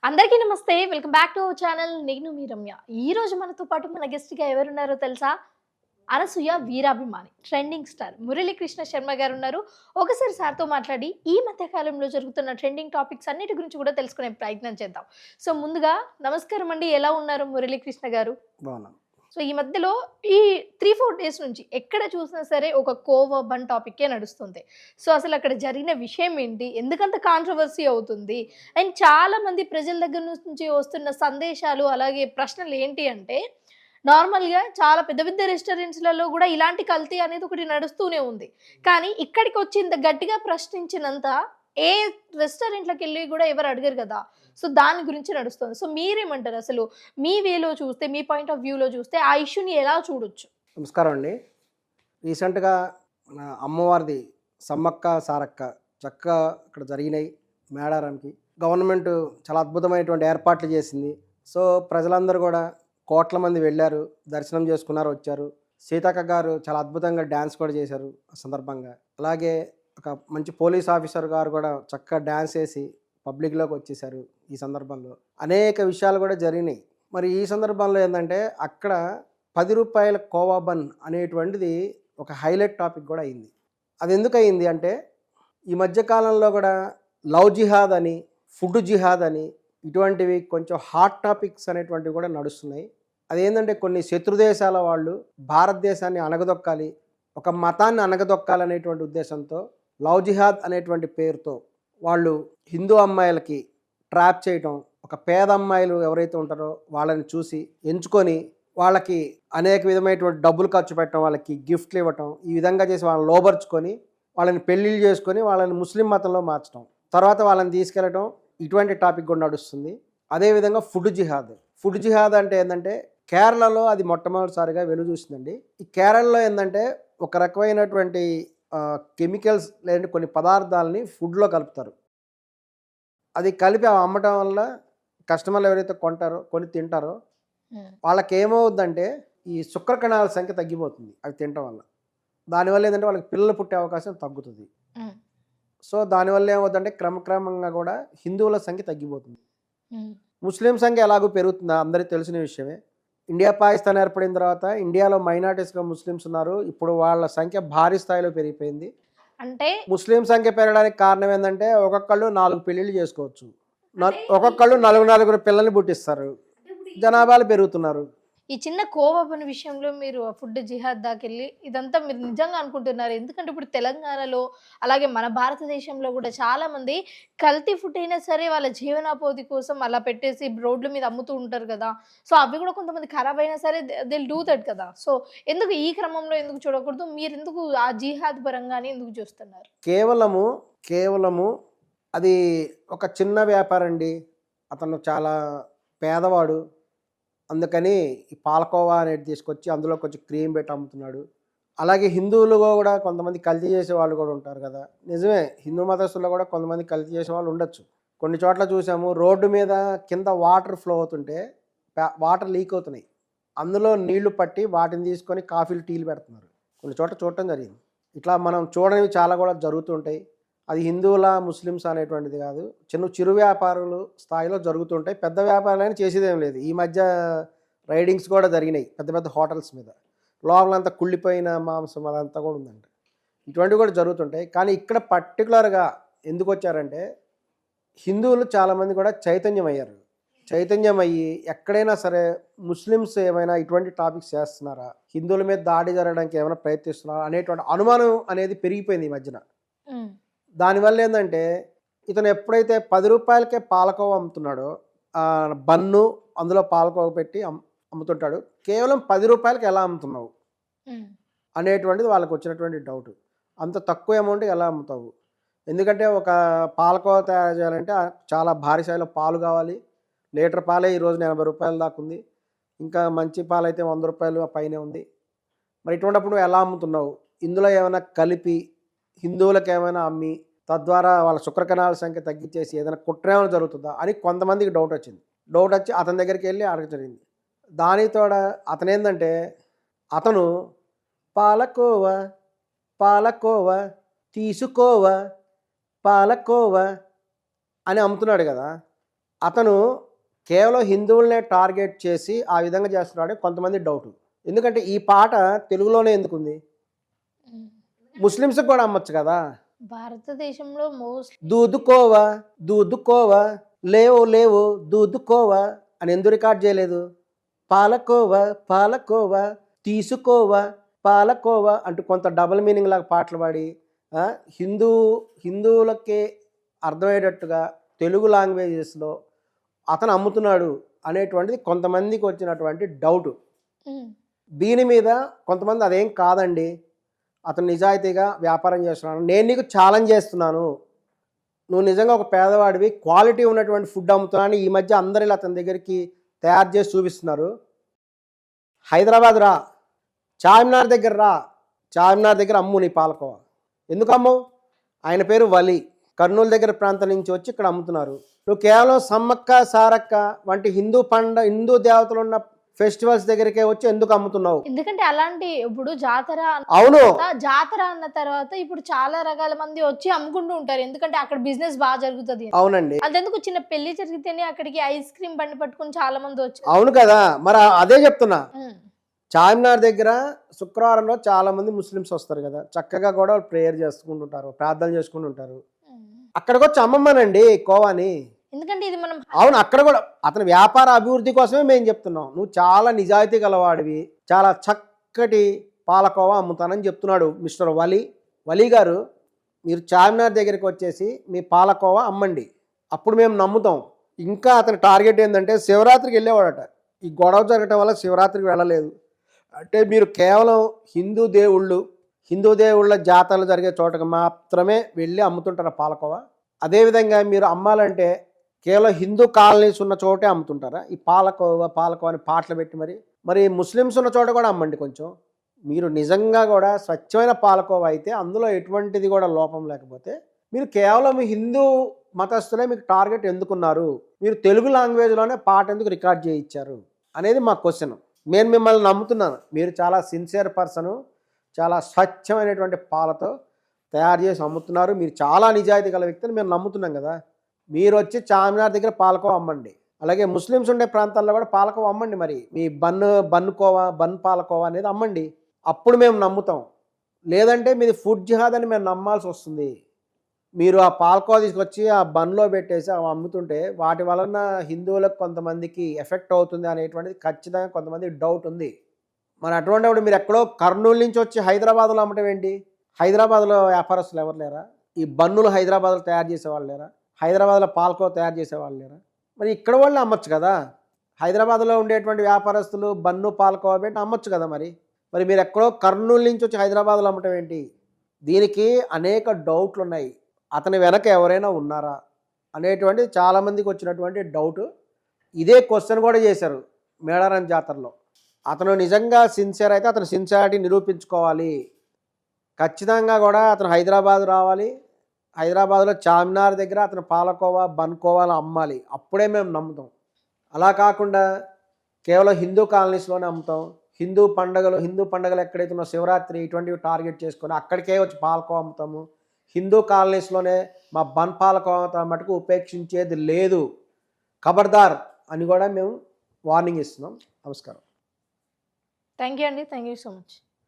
అందరికీ నమస్తే. Welcome back to our channel. నేను మీ రమ్య. ఈ రోజు మనతో పాటు మన గెస్ట్‌గా ఎవరున్నారో తెలుసా? అనసూయ వీరాభిమాని, ట్రెండింగ్ స్టార్ మురళీకృష్ణ శర్మ గారున్నారు. ఒకసారి సార్‌తో మాట్లాడి ఈ మధ్య కాలంలో జరుగుతున్న ట్రెండింగ్ టాపిక్స్ అన్నిటి గురించి కూడా తెలుసుకునే ప్రయత్నం చేద్దాం. సో ముందుగా నమస్కారం అండి. ఎలా ఉన్నారు మురళీకృష్ణ గారు? బాగున్నాను. సో ఈ మధ్యలో ఈ 3, 4 డేస్ నుంచి ఎక్కడ చూసినా సరే ఒక కోవా బన్ టాపిక్కే నడుస్తుంది. సో అసలక్కడ జరిగిన విషయం ఏంటి? ఎందుకంత కాంట్రోవర్సీ అవుతుంది? అండ్ చాలామంది ప్రజల దగ్గర నుంచి వస్తున్న సందేశాలు, అలాగే ప్రశ్నలు ఏంటి అంటే, నార్మల్‌గా చాలా పెద్ద పెద్ద రెస్టారెంట్స్‌లలో గూడా ఇలాంటి కల్తీ అనేది ఒకటి నడుస్తూనే ఉంది. కానీ ఇక్కడికొచ్చి ఇంత గట్టిగా ప్రశ్నించినంత ఏ రెస్టారెంట్‌లకెళ్ళి గూడా ఎవరు అడగరు గదా! సో దాని గురించి నడుస్తుంది. సో మీరేమంటారు అసలు? మీ వేలో చూస్తే, మీ పాయింట్ ఆఫ్ వ్యూలో చూస్తే ఆ ఇష్యూని ఎలా చూడొచ్చు? నమస్కారం అండి. రీసెంట్‌గా మన అమ్మవారిది సమ్మక్క, సారక్క చక్కగా ఇక్కడ జరిగినాయి మేడారంకి. గవర్నమెంట్ చాలా అద్భుతమైనటువంటి ఏర్పాట్లు చేసింది. సో ప్రజలందరూ కూడా కోట్ల మంది వెళ్ళారు, దర్శనం చేసుకున్నారు, వచ్చారు. సీతక్క గారు చాలా అద్భుతంగా డ్యాన్స్ కూడా చేశారు ఆ సందర్భంగా. అలాగే ఒక మంచి పోలీస్ ఆఫీసర్ గారు కూడా చక్కగా డ్యాన్స్ వేసి పబ్లిక్‌లోకి వచ్చేసారు ఈ సందర్భంలో. అనేక విషయాలు కూడా జరిగినాయి. మరి ఈ సందర్భంలో ఏందంటే అక్కడ రూ. 10 కోవా బన్ అనేటువంటిది ఒక హైలైట్ టాపిక్ కూడా అయింది. అది ఎందుకయింది అంటే ఈ మధ్య కాలంలో కూడా లవ్ జిహాద్ అని, ఫుడ్ జిహాద్ అని ఇటువంటివి కొంచెం హాట్ టాపిక్స్ అనేటువంటివి కూడా నడుస్తున్నాయి. అదేంటంటే కొన్ని శత్రుదేశాల వాళ్ళు భారతదేశాన్ని అణగదొక్కాలి, ఒక మతాన్ని అణగదొక్కాలనేటువంటి ఉద్దేశంతో లవ్ జిహాద్ అనేటువంటి పేరుతో వాళ్ళు హిందూ అమ్మాయిలకి ట్రాప్ చేయటం, ఒక పేద అమ్మాయిలు ఎవరైతే ఉంటారో వాళ్ళని చూసి ఎంచుకొని వాళ్ళకి అనేక విధమైనటువంటి డబ్బులు ఖర్చు పెట్టడం, వాళ్ళకి గిఫ్ట్లు ఇవ్వటం, ఈ విధంగా చేసి వాళ్ళని లోబర్చుకొని వాళ్ళని పెళ్ళిళ్ళు చేసుకొని వాళ్ళని ముస్లిం మతంలో మార్చడం, తర్వాత వాళ్ళని తీసుకెళ్ళటం, ఇటువంటి టాపిక్ కూడా నడుస్తుంది. అదేవిధంగా ఫుడ్ జిహాద్ అంటే ఏంటంటే కేరళలో అది మొట్టమొదటిసారిగా వెలుగు చూసిందండి. ఈ కేరళలో ఏంటంటే ఒక రకమైనటువంటి కెమికల్స్ లేదంటే కొన్ని పదార్థాలని ఫుడ్లో కలుపుతారు. అది కలిపి అమ్మటం వల్ల కస్టమర్లు ఎవరైతే కొంటారో, కొని తింటారో వాళ్ళకి ఏమవుద్దంటే ఈ శుక్ర కణాల సంఖ్య తగ్గిపోతుంది అవి తినటం వల్ల. దానివల్ల ఏంటంటే వాళ్ళకి పిల్లలు పుట్టే అవకాశం తగ్గుతుంది. సో దానివల్ల ఏమవుతుందంటే క్రమక్రమంగా కూడా హిందువుల సంఖ్య తగ్గిపోతుంది. ముస్లిం సంఖ్య ఎలాగో పెరుగుతుందా అందరికీ తెలిసిన విషయమే. ఇండియా పాకిస్తాన్ ఏర్పడిన తర్వాత ఇండియాలో మైనారిటీస్గా ముస్లిమ్స్ ఉన్నారు. ఇప్పుడు వాళ్ళ సంఖ్య భారీ స్థాయిలో పెరిగిపోయింది. అంటే ముస్లిం సంఖ్య పెరగడానికి కారణం ఏంటంటే ఒక్కొక్కళ్ళు 4 పెళ్ళిళ్ళు చేసుకోవచ్చు, ఒక్కొక్కళ్ళు నలుగురు పిల్లల్ని పుట్టిస్తారు, జనాభాలు పెరుగుతున్నారు. ఈ చిన్న కోవా బన్ విషయంలో మీరు ఫుడ్ జిహాద్ దాకెళ్ళి ఇదంతా మీరు నిజంగా అనుకుంటున్నారు? ఎందుకంటే ఇప్పుడు తెలంగాణలో, అలాగే మన భారతదేశంలో కూడా చాలామంది కల్తీ ఫుడ్ అయినా సరే వాళ్ళ జీవనోపాధి కోసం అలా పెట్టేసి రోడ్ల మీద అమ్ముతూ ఉంటారు కదా! సో అవి కూడా కొంతమంది ఖరాబ్ అయినా సరే దే విల్ డూ దట్ కదా! సో ఎందుకు ఈ క్రమంలో ఎందుకు చూడకూడదు? మీరెందుకు ఆ జిహాద్ పరంగానే ఎందుకు చూస్తున్నారు? కేవలము అది ఒక చిన్న వ్యాపారం అండి. అతను చాలా పేదవాడు. అందుకని ఈ పాలకోవా అనేది తీసుకొచ్చి అందులో కొంచెం క్రీమ్ పెట్టి అమ్ముతున్నాడు. అలాగే హిందువులు కూడా కొంతమంది కల్తీ చేసే వాళ్ళు కూడా ఉంటారు కదా. నిజమే, హిందూ మతస్థుల్లో కూడా కొంతమంది కల్తీ చేసే వాళ్ళు ఉండొచ్చు. కొన్ని చోట్ల చూసాము రోడ్డు మీద కింద వాటర్ ఫ్లో అవుతుంటే వాటర్ లీక్ అవుతున్నాయి. అందులో నీళ్లు పట్టి వాటిని తీసుకొని కాఫీలు, టీలు పెడుతున్నారు. కొన్ని చోట్ల చూడటం జరిగింది. ఇట్లా మనం చూడనివి చాలా కూడా జరుగుతుంటాయి. అది హిందువుల, ముస్లిమ్స్ అనేటువంటిది కాదు, చిరు వ్యాపారులు స్థాయిలో జరుగుతుంటాయి. పెద్ద వ్యాపారాలైనా చేసేదేం లేదు. ఈ మధ్య రైడింగ్స్ కూడా జరిగినాయి పెద్ద పెద్ద హోటల్స్ మీద. లోపలంతా కుళ్ళిపోయిన మాంసం అదంతా కూడా ఉందంట. ఇటువంటివి కూడా జరుగుతుంటాయి. కానీ ఇక్కడ పర్టికులర్గా ఎందుకు వచ్చారంటే హిందువులు చాలామంది కూడా చైతన్యం అయ్యి ఎక్కడైనా సరే ముస్లిమ్స్ ఏమైనా ఇటువంటి టాపిక్స్ చేస్తున్నారా, హిందువుల మీద దాడి జరగడానికి ఏమైనా ప్రయత్నిస్తున్నారా అనేటువంటి అనుమానం అనేది పెరిగిపోయింది ఈ మధ్యన. దానివల్ల ఏంటంటే ఇతను ఎప్పుడైతే రూ. 10కే పాలకోవా అమ్ముతున్నాడో బన్ను అందులో పాలకోవా పెట్టి అమ్ముతుంటాడు. కేవలం రూ. 10కి ఎలా అమ్ముతున్నావు అనేటువంటిది వాళ్ళకి వచ్చినటువంటి డౌట్. అంత తక్కువ అమౌంట్కి ఎలా అమ్ముతావు? ఎందుకంటే ఒక పాలకోవా తయారు చేయాలంటే చాలా భారీ స్థాయిలో పాలు కావాలి. లీటర్ పాలే ఈ రోజున రూ. 80 దాకా ఉంది. ఇంకా మంచి పాలు అయితే రూ. 100 పైనే ఉంది. మరి ఇటువంటిప్పుడు నువ్వు ఎలా అమ్ముతున్నావు? ఇందులో ఏమైనా కలిపి హిందువులకు ఏమైనా అమ్మి తద్వారా వాళ్ళ శుక్రకణాల సంఖ్య తగ్గించేసి ఏదైనా కుట్ర ఏమైనా జరుగుతుందా అని కొంతమందికి డౌట్ వచ్చి అతని దగ్గరికి వెళ్ళి అడగ జరిగింది. దానితోడ అతను ఏంటంటే అతను పాలకోవా పాలకోవా తీసుకోవా పాలకోవా అని అమ్ముతున్నాడు కదా. అతను కేవలం హిందువులనే టార్గెట్ చేసి ఆ విధంగా చేస్తున్నాడు కొంతమంది డౌట్. ఎందుకంటే ఈ పాట తెలుగులోనే ఎందుకుంది? ముస్లిమ్స్కి కూడా అమ్మొచ్చు కదా. భారతదేశంలో మోస్ట్ దూదుకోవా దూదుకోవా లేవు లేవు దూదుకోవా అని ఎందుకు రికార్డ్ చేయలేదు? పాలకోవా పాలకోవా తీసుకోవా పాలకోవా అంటూ కొంత డబుల్ మీనింగ్ లాగా పాటలు పాడి ఆ, హిందువులకే అర్థమయ్యేటట్టుగా తెలుగు లాంగ్వేజెస్లో అతను అమ్ముతున్నాడు అనేటువంటిది కొంతమందికి వచ్చినటువంటి డౌట్. దీని మీద కొంతమంది అదేం కాదండి, అతను నిజాయితీగా వ్యాపారం చేస్తున్నాను, నేను నీకు ఛాలెంజ్ చేస్తున్నాను, నువ్వు నిజంగా ఒక పేదవాడివి, క్వాలిటీ ఉన్నటువంటి ఫుడ్ అమ్ముతున్నాను. ఈ మధ్య అందరు ఇలా అతని దగ్గరికి తయారు చేసి చూపిస్తున్నారు. హైదరాబాద్ రా, చార్మినార్ దగ్గర రా, చార్మినార్ దగ్గర అమ్ము నీ పాలకోవా. ఎందుకు అమ్మవు? ఆయన పేరు వలి, కర్నూలు దగ్గర ప్రాంతం నుంచి వచ్చి ఇక్కడ అమ్ముతున్నారు. నువ్వు కేవలం సమ్మక్క సారక్క వంటి హిందూ దేవతలు ఉన్న ఫెస్టివల్స్ దగ్గరికే వచ్చి ఎందుకు అమ్ముతున్నావు? ఎందుకంటే అలాంటి ఇప్పుడు జాతర అవును, జాతర అన్న తర్వాత ఇప్పుడు చాలా రకాల మంది వచ్చి అమ్ముకుంటూ ఉంటారు, ఎందుకంటే అక్కడ బిజినెస్ బాగా జరుగుతుంది. అవునండి, అంతెందుకు చిన్న పెళ్లి జరిగితేనే అక్కడికి ఐస్ క్రీమ్ బండి పట్టుకుని చాలా మంది వచ్చారు. అవును కదా. మరి అదే చెప్తున్నా, చార్మినార్ దగ్గర శుక్రవారంలో చాలా మంది ముస్లిమ్స్ వస్తారు కదా, చక్కగా కూడా ప్రేయర్ చేసుకుంటుంటారు, ప్రార్థన చేసుకుంటుంటారు. అక్కడికి వచ్చి అమ్మమ్మనండి కోవాని. ఎందుకంటే ఇది మనం అవును, అక్కడ కూడా అతని వ్యాపార అభివృద్ధి కోసమే మేము చెప్తున్నాం. నువ్వు చాలా నిజాయితీ గలవాడివి, చాలా చక్కటి పాలకోవా అమ్ముతానని చెప్తున్నాడు మిస్టర్ వలి గారు. మీరు చార్మినార్ దగ్గరికి వచ్చేసి మీ పాలకోవా అమ్మండి, అప్పుడు మేము నమ్ముతాం. ఇంకా అతని టార్గెట్ ఏంటంటే శివరాత్రికి వెళ్ళేవాడట. ఈ గొడవ జరగటం వల్ల శివరాత్రికి వెళ్ళలేదు. అంటే మీరు కేవలం హిందూ దేవుళ్ళ జాతరలు జరిగే చోటకి మాత్రమే వెళ్ళి అమ్ముతుంటారా పాలకోవా? అదేవిధంగా మీరు అమ్మాలంటే కేవలం హిందూ కాలనీస్ ఉన్న చోటే అమ్ముతుంటారా ఈ పాలకోవా అని పాటలు పెట్టి? మరి ముస్లిమ్స్ ఉన్న చోట కూడా అమ్మండి కొంచెం. మీరు నిజంగా కూడా స్వచ్ఛమైన పాలకోవా అయితే, అందులో ఎటువంటిది కూడా లోపం లేకపోతే, మీరు కేవలం హిందూ మతస్థులే మీకు టార్గెట్ ఎందుకున్నారు? మీరు తెలుగు లాంగ్వేజ్లోనే పాట ఎందుకు రికార్డ్ చేయించారు అనేది మా క్వశ్చన్. నేను మిమ్మల్ని నమ్ముతున్నాను, మీరు చాలా సిన్సియర్ పర్సను, చాలా స్వచ్ఛమైనటువంటి పాలతో తయారు చేసి అమ్ముతున్నారు, మీరు చాలా నిజాయితీ గల వ్యక్తిని మేము నమ్ముతున్నాం కదా. మీరు వచ్చి చార్మినార్ దగ్గర పాలకోవా అమ్మండి, అలాగే ముస్లిమ్స్ ఉండే ప్రాంతాల్లో కూడా పాలకోవా అమ్మండి. మరి మీ బన్ పాలకోవా అనేది అమ్మండి, అప్పుడు మేము నమ్ముతాం. లేదంటే మీది ఫుడ్ జిహాద్ అని మేము నమ్మాల్సి వస్తుంది. మీరు ఆ పాలకోవా తీసుకొచ్చి ఆ బన్లో పెట్టేసి అవి అమ్ముతుంటే వాటి వలన హిందువులకు కొంతమందికి ఎఫెక్ట్ అవుతుంది అనేటువంటిది ఖచ్చితంగా కొంతమంది డౌట్ ఉంది. మరి అటువంటిప్పుడు మీరు ఎక్కడో కర్నూలు నుంచి వచ్చి హైదరాబాద్లో అమ్మటం ఏంటి? హైదరాబాద్లో వ్యాపారస్తులు ఎవరు లేరా? ఈ బన్నులు హైదరాబాద్లో తయారు చేసేవాళ్ళు లేరా? హైదరాబాద్లో పాలకోవా తయారు చేసేవాళ్ళు లేరా? మరి ఇక్కడ వాళ్ళు అమ్మచ్చు కదా. హైదరాబాద్లో ఉండేటువంటి వ్యాపారస్తులు బన్ను పాలకోవా పెట్టి అమ్మచ్చు కదా. మరి మీరు ఎక్కడో కర్నూలు నుంచి వచ్చి హైదరాబాద్లో అమ్మటం ఏంటి? దీనికి అనేక డౌట్లు ఉన్నాయి. అతని వెనక ఎవరైనా ఉన్నారా అనేటువంటిది చాలామందికి వచ్చినటువంటి డౌట్. ఇదే క్వశ్చన్ కూడా చేశారు మేడారం జాతరలో. అతను నిజంగా సిన్సియర్ అయితే అతను సిన్సియారిటీ నిరూపించుకోవాలి. ఖచ్చితంగా కూడా అతను హైదరాబాద్ రావాలి, హైదరాబాద్లో చార్మినార్ దగ్గర అతను పాలకోవా బన్కోవాలు అమ్మాలి, అప్పుడే మేము నమ్ముతాం. అలా కాకుండా కేవలం హిందూ కాలనీస్లోనే అమ్ముతాం, హిందూ పండుగలు ఎక్కడైతే ఉన్న శివరాత్రి ఇటువంటివి టార్గెట్ చేసుకొని అక్కడికే వచ్చి పాలకోవా అమ్ముతాము, హిందూ కాలనీస్లోనే మా బన్ పాలకోవా మటుకు ఉపేక్షించేది లేదు, ఖబర్దార్ అని కూడా మేము వార్నింగ్ ఇస్తున్నాం. నమస్కారం. థ్యాంక్ యూ అండి, థ్యాంక్ యూ సో మచ్.